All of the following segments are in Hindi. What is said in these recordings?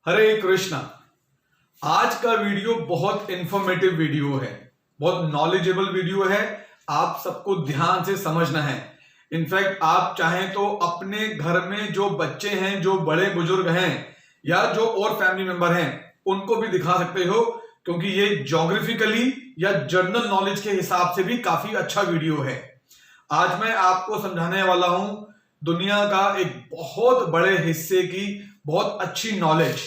हरे कृष्णा। आज का वीडियो बहुत इंफॉर्मेटिव वीडियो है, बहुत नॉलेजेबल वीडियो है। आप सबको ध्यान से समझना है। इनफैक्ट आप चाहें तो अपने घर में जो बच्चे हैं, जो बड़े बुजुर्ग हैं या जो और फैमिली मेंबर हैं, उनको भी दिखा सकते हो, क्योंकि ये ज्योग्राफिकली या जनरल नॉलेज के हिसाब से भी काफी अच्छा वीडियो है। आज मैं आपको समझाने वाला हूं दुनिया का एक बहुत बड़े हिस्से की बहुत अच्छी नॉलेज।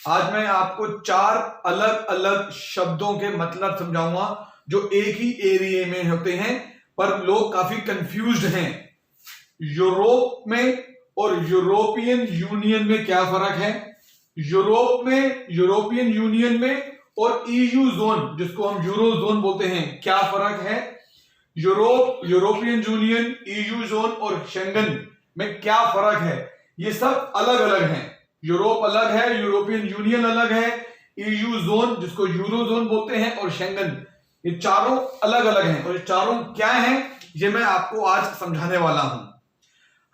आज मैं आपको 4 अलग अलग शब्दों के मतलब समझाऊंगा जो एक ही एरिया में होते हैं, पर लोग काफी कंफ्यूज्ड हैं। यूरोप में और यूरोपियन यूनियन में क्या फर्क है, यूरोप में, यूरोपियन यूनियन में और ईयू जोन, जिसको हम यूरो जोन बोलते हैं, क्या फर्क है। Europe, European union, EU zone और शेंगन में क्या फर्क है। ये सब अलग अलग हैं। यूरोप अलग है, यूरोपियन यूनियन अलग है, ईयू जोन जिसको यूरो जोन बोलते हैं और शेंगन, ये चारों अलग अलग हैं। और ये चारों क्या हैं ये मैं आपको आज समझाने वाला हूं।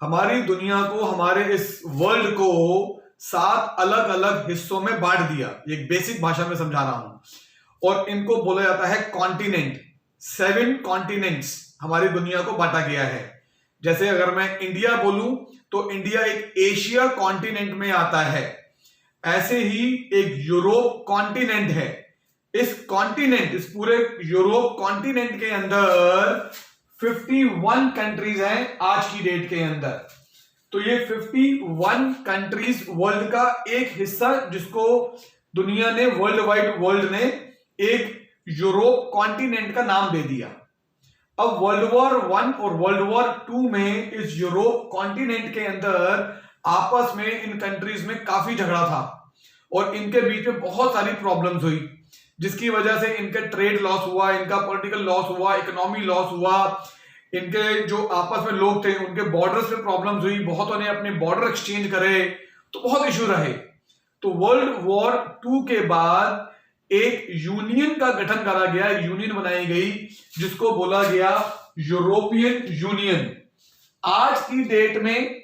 हमारी दुनिया को, हमारे इस वर्ल्ड को 7 अलग अलग हिस्सों में बांट दिया। ये बेसिक भाषा में समझा रहा हूं। और इनको बोला जाता है कॉन्टिनेंट। 7 कॉन्टिनेंट्स हमारी दुनिया को बांटा गया है। जैसे अगर मैं इंडिया बोलूं तो इंडिया एक एशिया कॉन्टिनेंट में आता है। ऐसे ही एक यूरोप कॉन्टिनेंट है। इस कॉन्टिनेंट, इस पूरे यूरोप कॉन्टिनेंट के अंदर 51 कंट्रीज हैं आज की डेट के अंदर। तो ये 51 कंट्रीज वर्ल्ड का एक हिस्सा, जिसको दुनिया ने, वर्ल्ड वाइड वर्ल्ड ने एक यूरोप कॉन्टिनेंट का नाम दे दिया। अब वर्ल्ड वॉर 1 और वर्ल्ड वॉर 2 में इस यूरोप कॉन्टिनेंट के अंदर आपस में इन कंट्रीज में काफी झगड़ा था और इनके बीच में बहुत सारी प्रॉब्लम्स हुई, जिसकी वजह से इनके ट्रेड लॉस हुआ, इनका पॉलिटिकल लॉस हुआ, इकोनॉमी लॉस हुआ। इनके जो आपस में लोग थे उनके बॉर्डर्स पे प्रॉब्लम्स हुई, बहुतों ने अपने बॉर्डर एक्सचेंज करे, तो बहुत इशू रहे। तो वर्ल्ड वॉर 2 के बाद एक यूनियन का गठन करा गया, यूनियन बनाई गई, जिसको बोला गया यूरोपियन यूनियन। आज की डेट में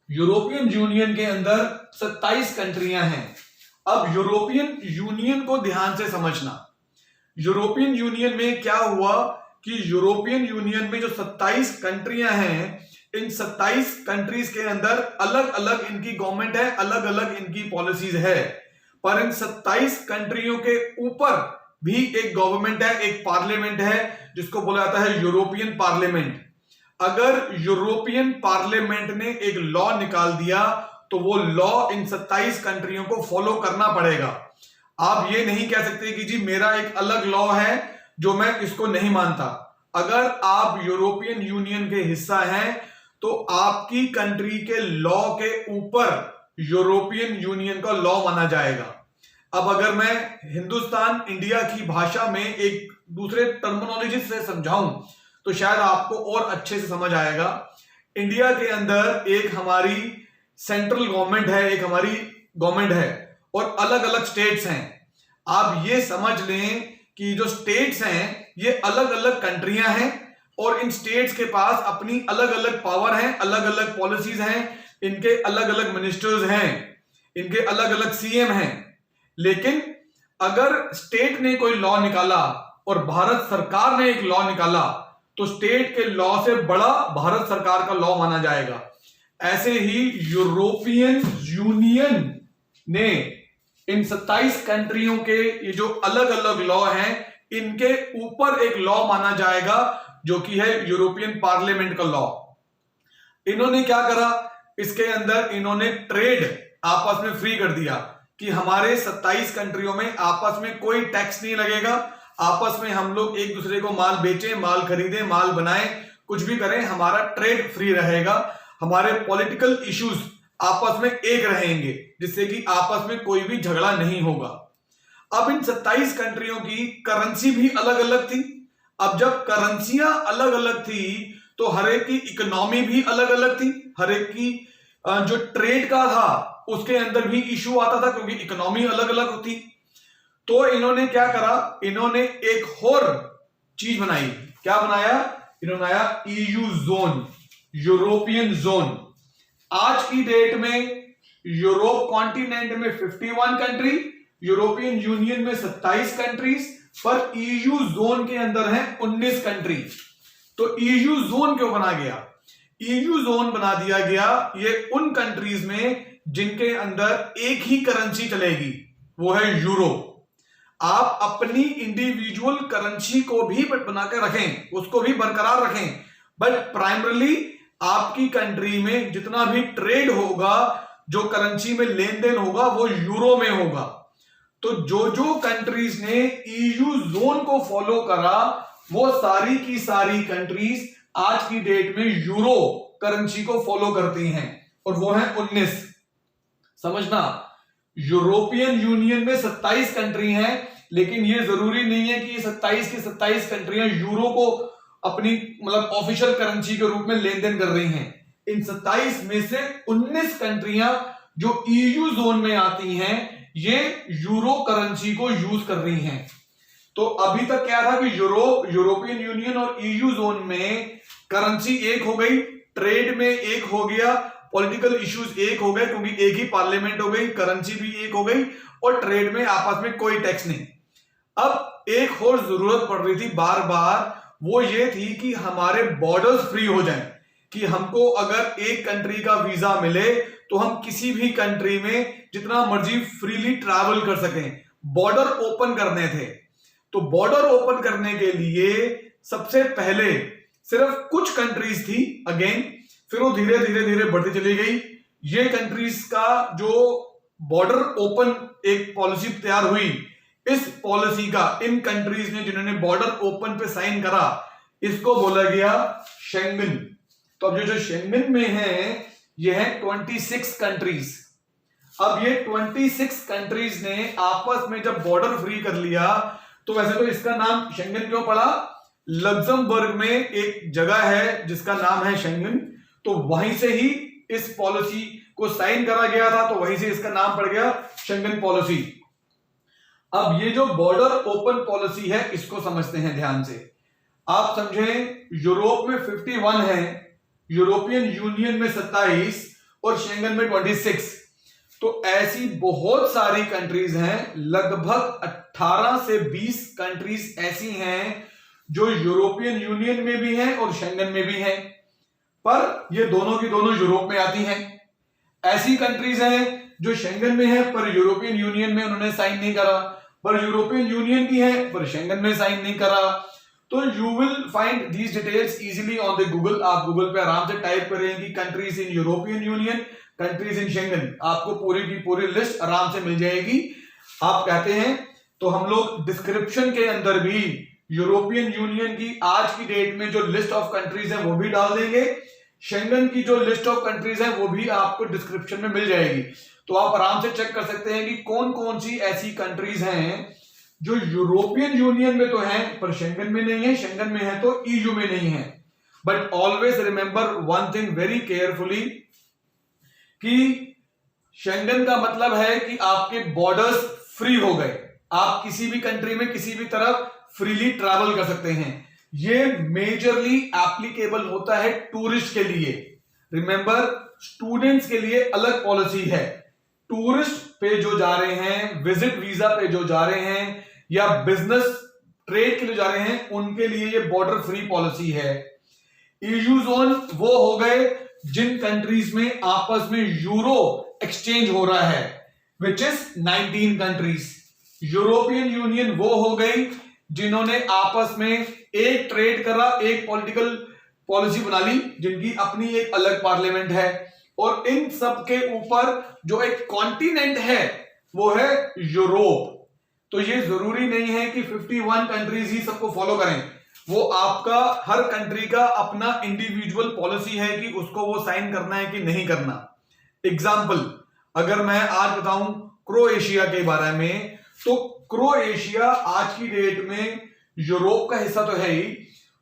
यूरोपियन यूनियन के अंदर 27 कंट्रियां हैं। अब यूरोपियन यूनियन को ध्यान से समझना। यूरोपियन यूनियन में क्या हुआ कि यूरोपियन यूनियन में जो 27 कंट्रियां हैं, इन 27 कंट्रीज के अंदर अलग अलग इनकी गवर्नमेंट है, अलग अलग इनकी पॉलिसीज है। पर इन 27 कंट्रियों के ऊपर भी एक गवर्नमेंट है, एक पार्लियामेंट है, जिसको बोला जाता है यूरोपियन पार्लियामेंट। अगर यूरोपियन पार्लियामेंट ने एक लॉ निकाल दिया तो वो लॉ इन 27 कंट्रियों को फॉलो करना पड़ेगा। आप ये नहीं कह सकते कि जी मेरा एक अलग लॉ है जो मैं इसको नहीं मानता। अगर आप यूरोपियन यूनियन के हिस्सा हैं तो आपकी कंट्री के लॉ के ऊपर यूरोपियन यूनियन का लॉ माना जाएगा। अब अगर मैं हिंदुस्तान, इंडिया की भाषा में एक दूसरे टर्मिनोलॉजी से समझाऊं तो शायद आपको और अच्छे से समझ आएगा। इंडिया के अंदर एक हमारी सेंट्रल गवर्नमेंट है, एक हमारी गवर्नमेंट है और अलग अलग स्टेट्स हैं। आप ये समझ लें कि जो स्टेट्स हैं ये अलग अलग कंट्रियां हैं और इन स्टेट्स के पास अपनी अलग अलग पावर है, अलग अलग पॉलिसीज हैं, इनके अलग अलग मिनिस्टर्स हैं, इनके अलग अलग सीएम हैं। लेकिन अगर स्टेट ने कोई लॉ निकाला और भारत सरकार ने एक लॉ निकाला तो स्टेट के लॉ से बड़ा भारत सरकार का लॉ माना जाएगा। ऐसे ही यूरोपियन यूनियन ने इन 27 कंट्रियों के ये जो अलग अलग लॉ हैं, इनके ऊपर एक लॉ माना जाएगा जो कि है यूरोपियन पार्लियामेंट का लॉ। इन्होंने क्या करा, इसके अंदर इन्होंने ट्रेड आपस में फ्री कर दिया कि हमारे 27 कंट्रियों में आपस में कोई टैक्स नहीं लगेगा। आपस में हम लोग एक दूसरे को माल बेचें, माल खरीदें, माल बनाएं, कुछ भी करें, हमारा ट्रेड फ्री रहेगा। हमारे पॉलिटिकल इश्यूज आपस में एक रहेंगे, जिससे कि आपस में कोई भी झगड़ा नहीं होगा। अब इन 27 कंट्रियों की करेंसी भी अलग अलग थी। अब जब करेंसियां अलग अलग थी तो हर एक की इकोनॉमी भी अलग अलग थी। हर एक की जो ट्रेड का था उसके अंदर भी इशू आता था, क्योंकि इकोनॉमी अलग अलग होती। तो इन्होंने क्या करा, इन्होंने एक और चीज बनाई। क्या बनाया इन्होंने? बनाया ईयू जोन, यूरोपियन जोन। आज की डेट में यूरोप कॉन्टिनेंट में 51 कंट्री, यूरोपियन यूनियन में 27 कंट्रीज, पर ईयू जोन के अंदर है 19 कंट्री। तो ईयू जोन क्यों बना गया? ईयू जोन बना दिया गया ये उन कंट्रीज में जिनके अंदर एक ही करेंसी चलेगी, वो है यूरो। आप अपनी इंडिविजुअल करेंसी को भी बनाकर रखें, उसको भी बरकरार रखें, बट प्राइमरली आपकी कंट्री में जितना भी ट्रेड होगा, जो करेंसी में लेन देन होगा, वो यूरो में होगा। तो जो जो कंट्रीज ने ईयू जोन को फॉलो करा, वो सारी की सारी कंट्रीज आज की डेट में यूरो करेंसी को फॉलो करती हैं, और वो है 19। समझना, यूरोपियन यूनियन में 27 कंट्री हैं, लेकिन ये जरूरी नहीं है कि ये 27 की 27 कंट्रियां यूरो को अपनी मतलब ऑफिशियल करेंसी के रूप में लेन देन कर रही हैं। इन 27 में से 19 कंट्रियां जो ईयू जोन में आती हैं, ये यूरो करेंसी को यूज कर रही हैं। तो अभी तक क्या था कि यूरोपियन यूनियन और ईयू जोन में करेंसी एक हो गई, ट्रेड में एक हो गया, पॉलिटिकल इश्यूज एक हो गए क्योंकि एक ही पार्लियामेंट हो गई, करेंसी भी एक हो गई, और ट्रेड में आपस में कोई टैक्स नहीं। अब एक और जरूरत पड़ रही थी बार बार, वो ये थी कि हमारे बॉर्डर्स फ्री हो जाएं, कि हमको अगर एक कंट्री का वीजा मिले तो हम किसी भी कंट्री में जितना मर्जी फ्रीली ट्रैवल कर सकें। बॉर्डर ओपन करने थे। तो बॉर्डर ओपन करने के लिए सबसे पहले सिर्फ कुछ कंट्रीज थी, अगेन फिर वो धीरे धीरे धीरे बढ़ती चली गई। ये कंट्रीज का जो बॉर्डर ओपन एक पॉलिसी तैयार हुई, इस पॉलिसी का इन कंट्रीज ने जिन्होंने बॉर्डर ओपन पे साइन करा, इसको बोला गया शेंगन। तो अब जो शेंगन में है, ये है 26 कंट्रीज। अब ये 26 कंट्रीज ने आपस में जब बॉर्डर फ्री कर लिया, तो वैसे तो इसका नाम शेंगन क्यों पड़ा? लग्जमबर्ग में एक जगह है जिसका नाम है शेंगन, तो वहीं से ही इस पॉलिसी को साइन करा गया था, तो वहीं से इसका नाम पड़ गया शेंगन पॉलिसी। अब ये जो बॉर्डर ओपन पॉलिसी है, इसको समझते हैं ध्यान से। आप समझें, यूरोप में 51 है, यूरोपियन यूनियन में 27 और शेंगन में 26। तो ऐसी बहुत सारी कंट्रीज हैं, लगभग 18 से 20 कंट्रीज ऐसी हैं जो यूरोपियन यूनियन में भी हैं और शेंगन में भी हैं, पर ये दोनों की दोनों यूरोप में आती हैं। ऐसी कंट्रीज हैं जो शेंगन में है पर यूरोपियन यूनियन में उन्होंने साइन नहीं करा, पर यूरोपियन यूनियन की है पर शेंगन में साइन नहीं करा। तो you will find these details easily on the Google. आप गूगल पे आराम से टाइप करेंगे countries in European union, countries in Schengen, आपको पूरी की पूरी लिस्ट आराम से मिल जाएगी। आप कहते हैं तो हम लोग डिस्क्रिप्शन के अंदर भी यूरोपियन यूनियन की आज की डेट में जो लिस्ट ऑफ कंट्रीज है वो भी डाल देंगे, शेंगन की जो लिस्ट ऑफ कंट्रीज है वो भी आपको डिस्क्रिप्शन में मिल जाएगी। तो आप आराम से चेक कर सकते हैं कि कौन कौन सी ऐसी कंट्रीज हैं जो यूरोपियन यूनियन में तो हैं पर शेंगन में नहीं है, शेंगन में है तो ईयू में नहीं है। But always remember one thing very carefully, कि शेंगन का मतलब है कि आपके बॉर्डर्स फ्री हो गए, आप किसी भी कंट्री में किसी भी तरफ फ्रीली ट्रैवल कर सकते हैं। ये मेजरली एप्लीकेबल होता है टूरिस्ट के लिए। रिमेंबर, स्टूडेंट्स के लिए अलग पॉलिसी है, टूरिस्ट पे जो जा रहे हैं, विजिट वीजा पे जो जा रहे हैं या बिजनेस ट्रेड के लिए जा रहे हैं, उनके लिए ये बॉर्डर फ्री पॉलिसी है। ईयू जोन वो हो गए जिन कंट्रीज में आपस में यूरो एक्सचेंज हो रहा है, which is 19 countries. European union वो हो गई जिन्होंने आपस में एक ट्रेड करा, एक पॉलिटिकल पॉलिसी बना ली, जिनकी अपनी एक अलग पार्लियामेंट है, और इन सब के ऊपर जो एक कॉन्टिनेंट है वो है यूरोप। तो ये जरूरी नहीं है कि 51 कंट्रीज ही सबको फॉलो करें, वो आपका हर कंट्री का अपना इंडिविजुअल पॉलिसी है कि उसको वो साइन करना है कि नहीं करना। एग्जाम्पल, अगर मैं आज बताऊं क्रोएशिया के बारे में, तो क्रोएशिया आज की डेट में यूरोप का हिस्सा तो है ही,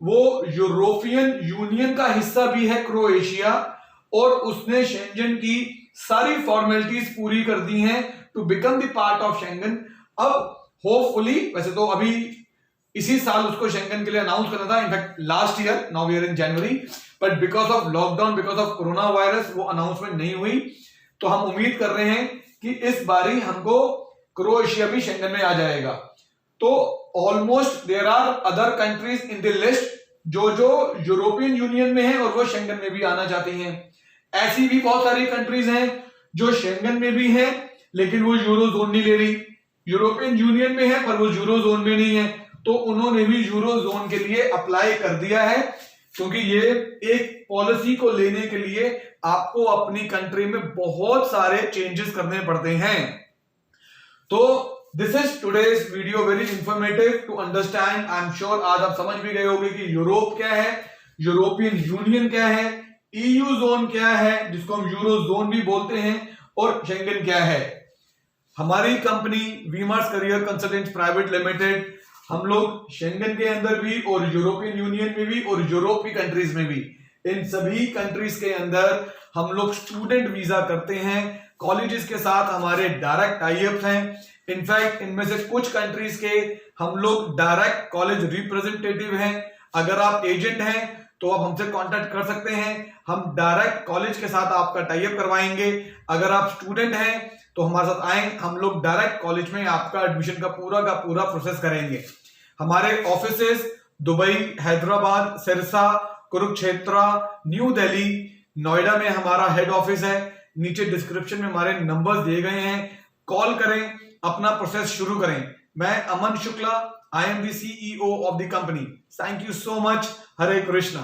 वो यूरोपियन यूनियन का हिस्सा भी है क्रोएशिया, और उसने शेंगन की सारी फॉर्मेलिटीज पूरी कर दी हैं to become the part of Schengen. अब होपफुली, वैसे तो अभी इसी साल उसको शेंगन के लिए अनाउंस करना था, in fact last year, now we are in January, but because of lockdown, because of corona virus वो अनाउंसमेंट नहीं हुई। तो हम उम्मीद कर रहे हैं कि इस बारी हमको क्रोएशिया भी शेंगन में आ जाएगा। तो almost there are other countries in the list जो यूरोपियन यूनियन में है और वो शेंगन में भी आना चाहती हैं। ऐसी भी बहुत सारी कंट्रीज हैं जो शेंगन में भी है लेकिन वो यूरो जोन नहीं ले रही, यूरोपियन यूनियन में है पर वो यूरो जोन में नहीं है, तो उन्होंने भी यूरो जोन के लिए अप्लाई कर दिया है, क्योंकि ये एक पॉलिसी को लेने के लिए आपको अपनी कंट्री में बहुत सारे चेंजेस करने पड़ते हैं। तो this is today's video, very informative to understand. I am sure आज आप समझ भी गए होंगे कि यूरोप क्या है, यूरोपियन यूनियन क्या है, ईयू जोन क्या है जिसको हम यूरो जोन भी बोलते हैं, और शेंगन क्या है। हमारी कंपनी वीमार्स करियर कंसल्टेंट्स प्राइवेट लिमिटेड, हम लोग शेंगन के अंदर भी और यूरोपियन यूनियन में भी और यूरोप की कंट्रीज में भी, इन सभी कंट्रीज के अंदर हम लोग स्टूडेंट वीजा करते हैं। कॉलेजेस के साथ हमारे डायरेक्ट टाई अप्स हैं। इनफैक्ट इनमें से कुछ कंट्रीज के हम लोग डायरेक्ट कॉलेज रिप्रेजेंटेटिव हैं। अगर आप एजेंट हैं तो आप हमसे कांटेक्ट कर सकते हैं, हम डायरेक्ट कॉलेज के साथ आपका टाई अप करवाएंगे। अगर आप स्टूडेंट हैं तो हमारे साथ आए, हम लोग डायरेक्ट कॉलेज में आपका एडमिशन का पूरा प्रोसेस करेंगे। हमारे offices Dubai, Hyderabad, Sirsa, Kurukshetra, new Delhi, Noida में हमारा हेड ऑफिस है। नीचे डिस्क्रिप्शन में हमारे नंबर्स दिए गए हैं, कॉल करें, अपना प्रोसेस शुरू करें। मैं Aman Shukla, I am the CEO of the company. Thank you so much. Hare Krishna.